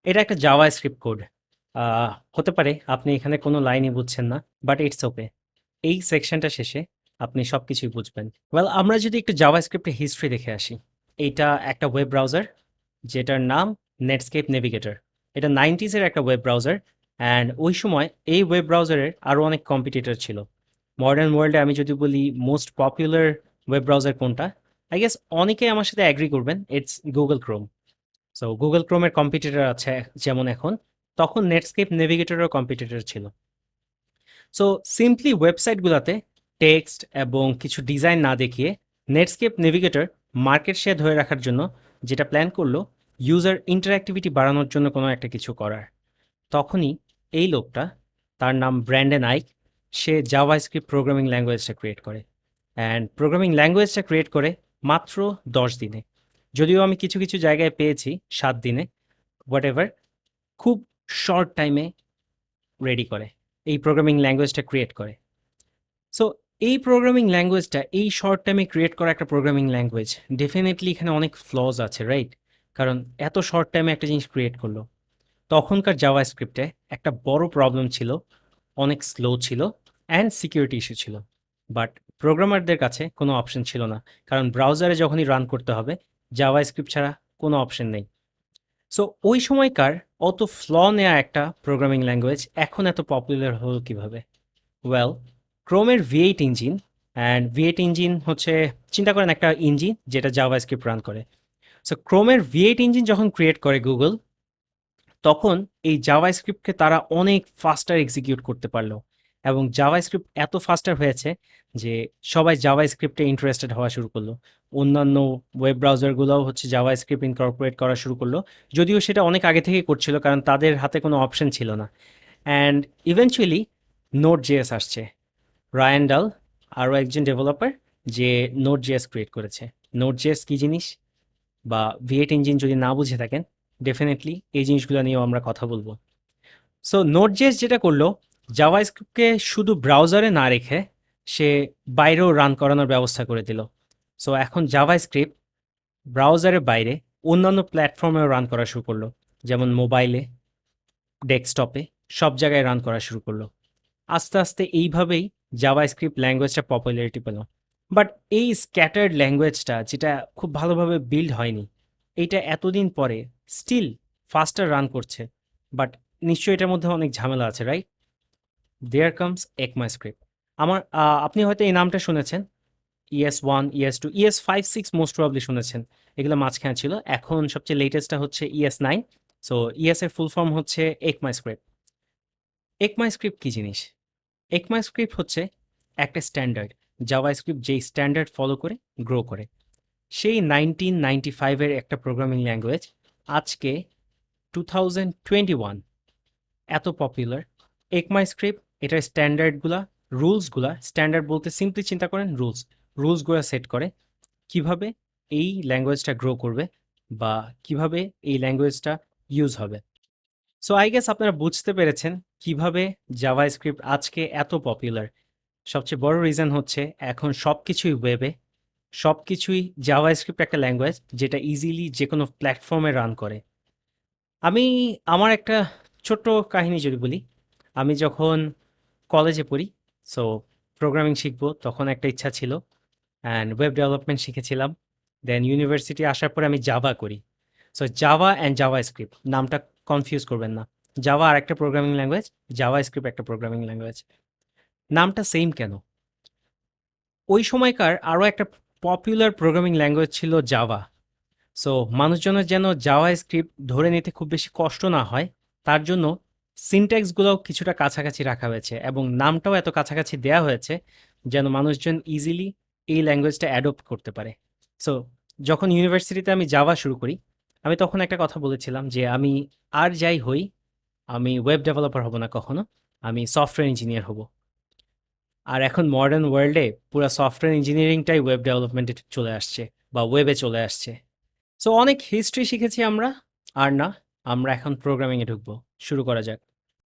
এটা একটা JavaScript code. হতে পারে আপনি এখানে কোনো লাইনই বুঝছেন না, বাট ইটস ওকে। এই সেকশনটা শেষে আপনি সবকিছুই বুঝবেন। ওয়েল, আমরা যদি একটু জাভাস্ক্রিপ্টের হিস্ট্রি দেখে আসি। এইটা একটা ওয়েব ব্রাউজার যেটার নাম নেটস্কেপ নেভিগেটর। এটা 90s এর একটা ওয়েব ব্রাউজার, অ্যান্ড ওই সময় এই ওয়েব ব্রাউজারের আরও অনেক কম্পিটিটর ছিল। মডার্ন ওয়ার্ল্ডে আমি যদি বলি মোস্ট পপুলার ওয়েব ব্রাউজার কোনটা, আই গেস অনেকেই আমার সাথে অ্যাগ্রি করবেন, it's Google Chrome. So Google ক্রোমের কম্পিটিটর আছে যেমন এখন, তখন নেটস্কেপ নেভিগেটরেরও কম্পিটিটর ছিল। সো সিম্পলি ওয়েবসাইটগুলোতে টেক্সট এবং কিছু ডিজাইন না দেখিয়ে নেটস্কেপ নেভিগেটর মার্কেট শেয়ার ধরে রাখার জন্য যেটা প্ল্যান করলো, ইউজার ইন্টারঅ্যাক্টিভিটি বাড়ানোর জন্য কোনো একটা কিছু করার। তখনই এই লোকটা, তার নাম ব্র্যান্ডন আইক, সে জাভাস্ক্রিপ্ট প্রোগ্রামিং ল্যাঙ্গুয়েজটা ক্রিয়েট করে। অ্যান্ড প্রোগ্রামিং ল্যাঙ্গুয়েজটা ক্রিয়েট করে মাত্র 10 দিনে। যদিও আমি কিছু কিছু জায়গায় পেয়েছি 7 দিনে, হোয়াট এভার, খুব শর্ট টাইমে রেডি করে, এই প্রোগ্রামিং ল্যাঙ্গুয়েজটা ক্রিয়েট করে। সো এই প্রোগ্রামিং ল্যাঙ্গুয়েজটা, এই শর্ট টাইমে ক্রিয়েট করা একটা প্রোগ্রামিং ল্যাঙ্গুয়েজ, ডেফিনেটলি এখানে অনেক ফ্লজ আছে, রাইট? কারণ এত শর্ট টাইমে একটা জিনিস ক্রিয়েট করলো। তখনকার জাভাস্ক্রিপ্টে একটা বড় প্রবলেম ছিল, অনেক স্লো ছিল, অ্যান্ড সিকিউরিটি ইস্যু ছিল। বাট প্রোগ্রামারদের কাছে কোনো অপশন ছিল না, কারণ ব্রাউজারে যখনই রান করতে হবে, জাভাস্ক্রিপ্ট ছাড়া কোনো অপশন নেই। সো ওই সময়কার অত ফ্ল নেয়া একটা প্রোগ্রামিং ল্যাঙ্গুয়েজ এখন এত পপুলার হলো কিভাবে? ওয়েল, ক্রোমের V8 engine, and V8 engine হচ্ছে, চিন্তা করেন একটা ইঞ্জিন যেটা জাভাস্ক্রিপ্ট রান করে। সো ক্রোমের V8 ইঞ্জিন যখন ক্রিয়েট করে গুগল, তখন এই জাভাস্ক্রিপ্টকে তারা অনেক ফাস্টার এক্সিকিউট করতে পারলো, এবং জাভাস্ক্রিপ্ট এত ফাস্টার হয়েছে যে সবাই জাভাস্ক্রিপ্টে ইন্টারেস্টেড হওয়া শুরু করলো। অন্যান্য ওয়েব ব্রাউজারগুলোও হচ্ছে জাভাস্ক্রিপ্ট ইনকর্পোরেট করা শুরু করলো, যদিও সেটা অনেক আগে থেকে করছিল, কারণ তাদের হাতে কোনো অপশন ছিল না। অ্যান্ড ইভেনচুয়ালি নোট জেএস আসছে। রায়ান ডাল আরও একজন ডেভেলপার, যে নোট জেএস ক্রিয়েট করেছে। নোট জেএস কী জিনিস, বা V8 ইঞ্জিন যদি না বুঝে থাকেন, ডেফিনেটলি এই জিনিসগুলো নিয়েও আমরা কথা বলবো। সো নোট.জেএস যেটা করলো, জাভাস্ক্রিপ্টকে শুধু ব্রাউজারে না রেখে সে বাইরেও রান করানোর ব্যবস্থা করে দিল। সো এখন জাভাস্ক্রিপ্ট ব্রাউজারের বাইরে অন্যান্য প্ল্যাটফর্মেও রান করা শুরু করলো, যেমন মোবাইলে, ডেস্কটপে, সব জায়গায় রান করা শুরু করলো। আস্তে আস্তে এইভাবেই জাভাস্ক্রিপ্ট ল্যাঙ্গুয়েজটা পপুলারিটি পেল। বাট এই স্ক্যাটার্ড ল্যাঙ্গুয়েজটা, যেটা খুব ভালোভাবে বিল্ড হয়নি, এইটা এতদিন পরে স্টিল ফাস্টার রান করছে। বাট নিশ্চয়ই এটার মধ্যে অনেক ঝামেলা আছে, রাইট? দেয়ার কামস ECMAScript। আপনি হয়তো এই নামটা শুনেছেন। ES1, ES2, ES5, 6 most probably শুনেছেন। এগুলো মাঝখানে ছিল। এখন সবচেয়ে লেটেস্টটা হচ্ছে ES9। সো ES এর ফুল ফর্ম হচ্ছে ECMAScript। ECMAScript কি জিনিস? ECMAScript হচ্ছে একটা স্ট্যান্ডার্ড, জাভাস্ক্রিপ্ট যেই স্ট্যান্ডার্ড ফলো করে গ্রো করে। সেই 1995-এর একটা প্রোগ্রামিং ল্যাঙ্গুয়েজ আজকে 2021 এত পপুলার। ECMAScript এটার স্ট্যান্ডার্ডগুলা, রুলসগুলা, স্ট্যান্ডার্ড বলতে সিম্পলি চিন্তা করেন রুলসগুলা সেট করে কিভাবে এই ল্যাঙ্গুয়েজটা গ্রো করবে, বা কিভাবে এই ল্যাঙ্গুয়েজটা ইউজ হবে। সো আই গেস আপনারা বুঝতে পেরেছেন কিভাবে জাভাস্ক্রিপ্ট আজকে এত পপুলার। সবচেয়ে বড় রিজন হচ্ছে এখন সব কিছুই ওয়েবে, সব কিছুই জাভাস্ক্রিপ্ট একটা ল্যাঙ্গুয়েজ যেটা ইজিলি যে কোনো প্ল্যাটফর্মে রান করে। আমি আমার একটা ছোট্ট কাহিনী যদি বলি, আমি যখন কলেজে পড়ি, সো প্রোগ্রামিং শিখবো, তখন একটা ইচ্ছা ছিল, অ্যান্ড ওয়েব ডেভেলপমেন্ট শিখেছিলাম। দেন ইউনিভার্সিটি আসার পরে আমি জাভা করি। সো জাভা অ্যান্ড জাভাস্ক্রিপ্ট নামটা কনফিউজ করবেন না। জাভা আর একটা প্রোগ্রামিং ল্যাঙ্গুয়েজ, জাভাস্ক্রিপ্ট একটা প্রোগ্রামিং ল্যাঙ্গুয়েজ। নামটা সেম কেন? ওই সময়কার আরও একটা পপুলার প্রোগ্রামিং ল্যাঙ্গুয়েজ ছিল জাভা। সো মানুষজনের যেন জাভাস্ক্রিপ্ট ধরে নিতে খুব বেশি কষ্ট না হয়, তার জন্য সিনট্যাক্সগুলোও কিছুটা কাছাকাছি রাখা হয়েছে, এবং নামটাও এত কাছাকাছি দেয়া হয়েছে যেন মানুষজন ইজিলি এই ল্যাঙ্গুয়েজটা অ্যাডপ্ট করতে পারে। সো যখন ইউনিভার্সিটিতে আমি জাভা শুরু করি, আমি তখন একটা কথা বলেছিলাম যে আমি আর যাই হই, আমি ওয়েব ডেভেলপার হব না কখনো, আমি সফটওয়্যার ইঞ্জিনিয়ার হব। আর এখন মডার্ন ওয়ার্ল্ডে পুরো সফটওয়্যার ইঞ্জিনিয়ারিংটাই ওয়েব ডেভেলপমেন্টে চলে আসছে, বা ওয়েবে চলে আসছে। সো অনেক হিস্ট্রি শিখেছি আমরা। আর না, আমরা এখন প্রোগ্রামিংয়ে ঢুকবো। শুরু করা যাক।